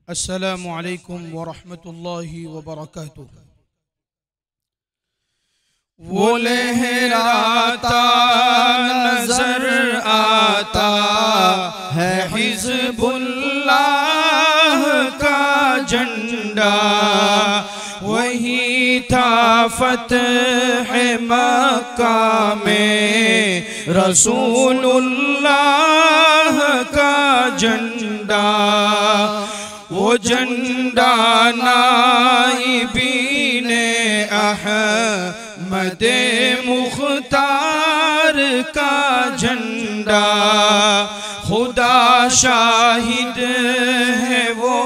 अस्सलामु अलैकुम वरहमतुल्लाहि वबरकातुह। वो लहराता नजर आता है हिज़्बुल्लाह का झंडा, वही था फ़तह मक्का में रसूलुल्लाह का झंडा। वो झंडा नाइबीने अहमद मुख्तार का झंडा, खुदा शाहिद है वो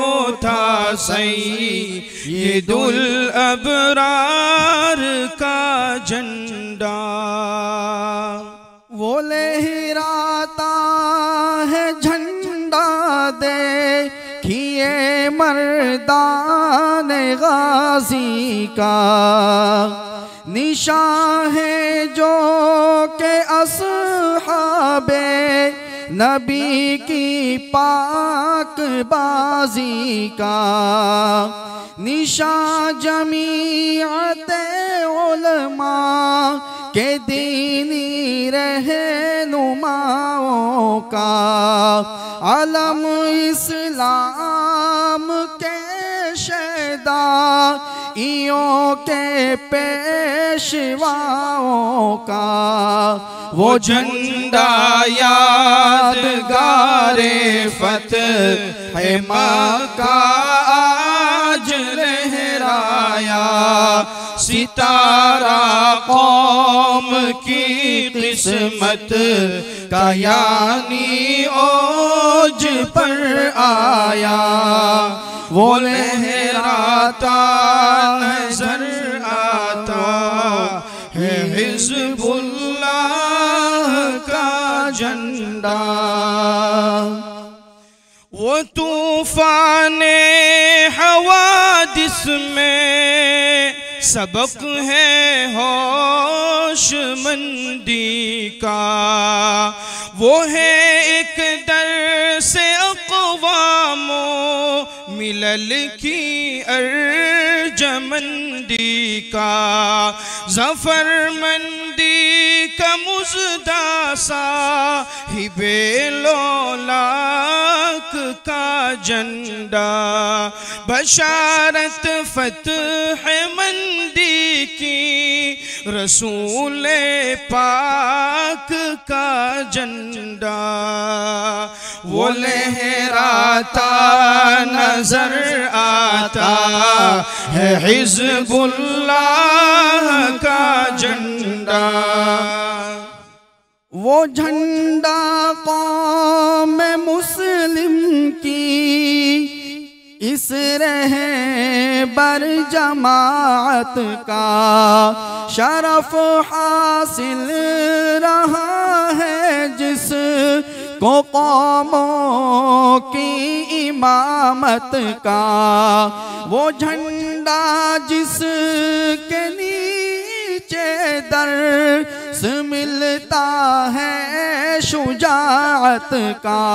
था सय्यदुल अबरार का झंडा। वो लहराता है झंडा देखिए मर्दान गाजी का, निशान है जो के अस्हाबे नबी की पाक बाजी का, निशान जमीअते उलमा के दीनी रहनुमाओं का, अलम इस्लाम के शहदाइयों के पेशवाओं का। वो झंडा यादगारे फ़तह मक्का आज लहराया, सितारा कौम की किस्मत का यानी ओज पर आया। वो लहराता नजर आता है हिज़्बुल्लाह का झंडा। वो तूफाने हवादिस में सबक है होशमंदी का, वो है एक दर से अक़वामो मिलल की अर्जमंदी का, ज़फ़रमंदी का मुज़दा साहिबे लोलाक का झंडा, बशारत फ़तह मंदी की रसूल पाक का झंडा। वो लहराता नजर आता है हिज़्बुल्लाह का झंडा। वो झंडा कौम मुस्लिम की इस रहबर जमात का शरफ हासिल रहा है, जिस को कौमों की इमामत का। वो झंडा जिसके नीचे दर्स मिलता है शुजाअत का,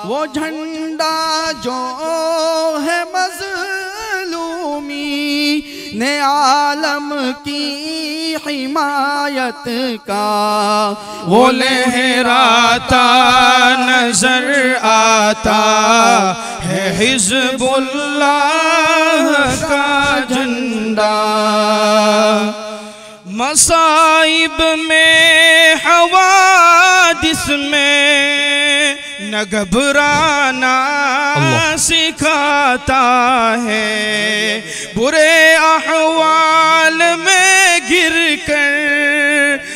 वो झंडा जो है मज़लूमी ने आलम की हिमायत का। वो लहराता नजर आता है हिज़्बुल्लाह का झंडा। मसाइब में हवादिस में न घबराना सिखाता है, बुरे अहवाल में गिर कर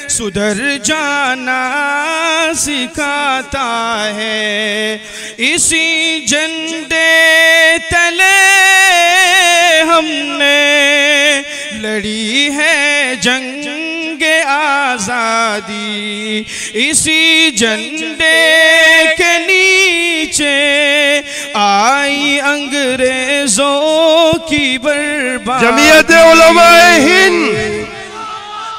सुधर जाना सिखाता है। इसी झंडे तले हमने लड़ी है जंगे आज़ादी, इसी झंडे के नीचे आई अंग्रेजों की बर्बादी। जमीयत उलमाए हिंद,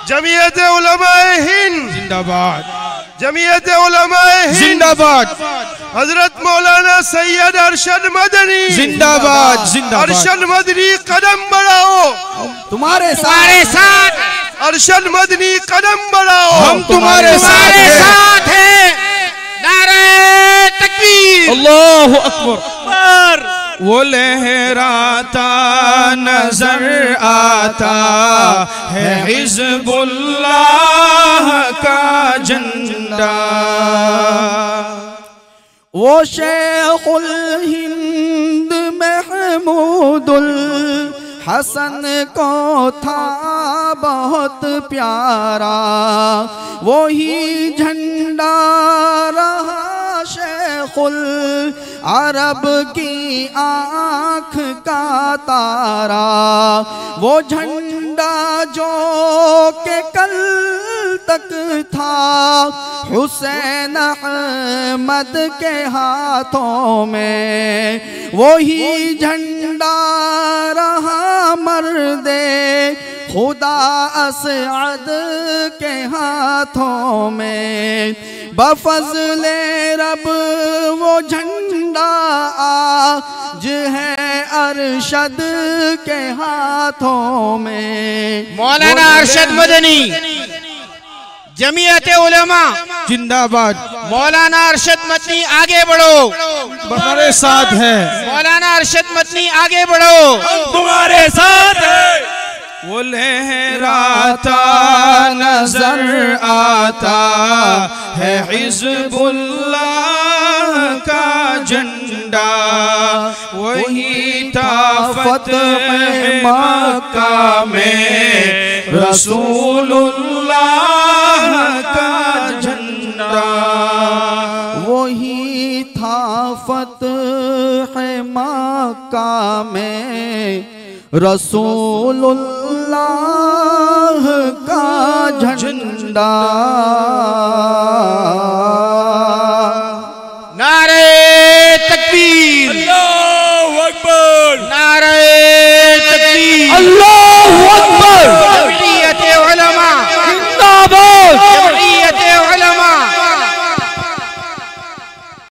जमीयत उलमाए हिंद जिंदाबाद। जमीयत उलमाए हिंद जिंदाबाद, हजरत मौलाना सैयद अरशद मदनी जिंदाबाद जिंदाबाद, अरशद मदनी कदम बढ़ाओ, तुम्हारे साथ अरशद मदनी कदम बढ़ाओ, हम तुम्हारे साथ हैं। नारे तकबीर, अल्लाहु अकबर। वो लहराता नजर आता है हिज़्बुल्लाह का झंडा, वो शेखुल हिंद महमूदुल हसन को था बहुत प्यारा, वही झंडा रहा शेखुल अरब की आँख का तारा, वो झंडा जो के कल तक था हुसैन अहमद के हाथों में, वही झंडा रहा मर्दे खुदा असअद के हाथों में, बफज़ले रब वो झंडा आज है अरशद के हाथों में। मौलाना अरशद मदनी जमीयत उलमा जिंदाबाद, मौलाना अरशद मदनी आगे बढ़ो, हमारे साथ है। मौलाना अरशद मदनी आगे बढ़ो, तुम्हारे साथ है। वो लहराता नजर आता है हिज़्बुल्लाह का झंडा, वही था फ़तह मक्का में रसूलुल्लाह का झंडा, वही था फ़तह मक्का में रसूलुल्लाह का झंडा।